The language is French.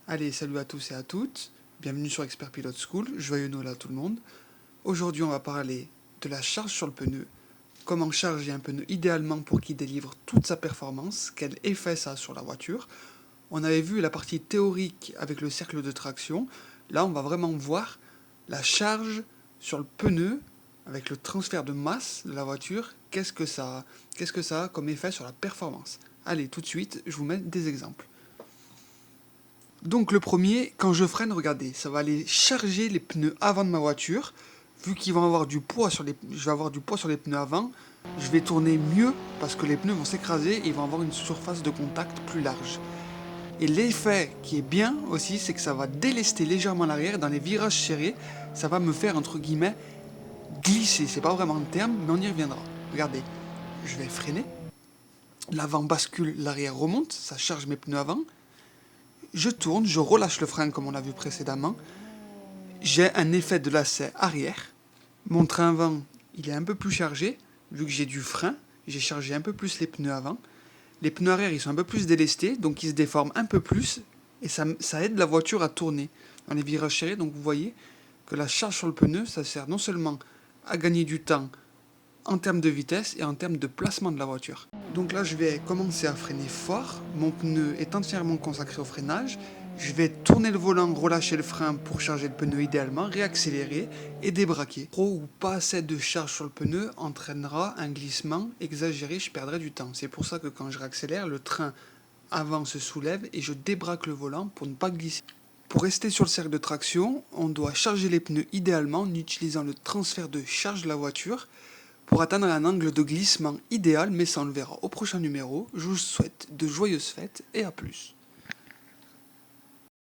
Allez, salut à tous et à toutes, bienvenue sur Expert Pilot School, joyeux Noël à tout le monde. Aujourd'hui on va parler de la charge sur le pneu, comment charger un pneu idéalement pour qu'il délivre toute sa performance, quel effet ça a sur la voiture. On avait vu la partie théorique avec le cercle de traction, là on va vraiment voir la charge sur le pneu avec le transfert de masse de la voiture, qu'est-ce que ça a comme effet sur la performance. Allez, tout de suite, je vous mets des exemples. Donc le premier, quand je freine, regardez, ça va aller charger les pneus avant de ma voiture. Vu qu'ils vont avoir du poids sur je vais avoir du poids sur les pneus avant, je vais tourner mieux parce que les pneus vont s'écraser et ils vont avoir une surface de contact plus large. Et l'effet qui est bien aussi, c'est que ça va délester légèrement l'arrière dans les virages serrés. Ça va me faire entre guillemets glisser. C'est pas vraiment le terme, mais on y reviendra. Regardez, je vais freiner. L'avant bascule, l'arrière remonte, ça charge mes pneus avant. Je tourne, je relâche le frein comme on l'a vu précédemment. J'ai un effet de lacet arrière. Mon train avant, il est un peu plus chargé. Vu que j'ai du frein, j'ai chargé un peu plus les pneus avant. Les pneus arrière, ils sont un peu plus délestés, donc ils se déforment un peu plus. Et ça aide la voiture à tourner dans les virages serrés. Donc vous voyez que la charge sur le pneu, ça sert non seulement à gagner du temps en termes de vitesse et en termes de placement de la voiture. Donc là, je vais commencer à freiner fort. Mon pneu est entièrement consacré au freinage. Je vais tourner le volant, relâcher le frein pour charger le pneu idéalement, réaccélérer et débraquer. Trop ou pas assez de charge sur le pneu entraînera un glissement exagéré, je perdrai du temps. C'est pour ça que quand je réaccélère, le train avant se soulève et je débraque le volant pour ne pas glisser. Pour rester sur le cercle de traction, on doit charger les pneus idéalement en utilisant le transfert de charge de la voiture pour atteindre un angle de glissement idéal, mais ça on le verra au prochain numéro. Je vous souhaite de joyeuses fêtes et à plus.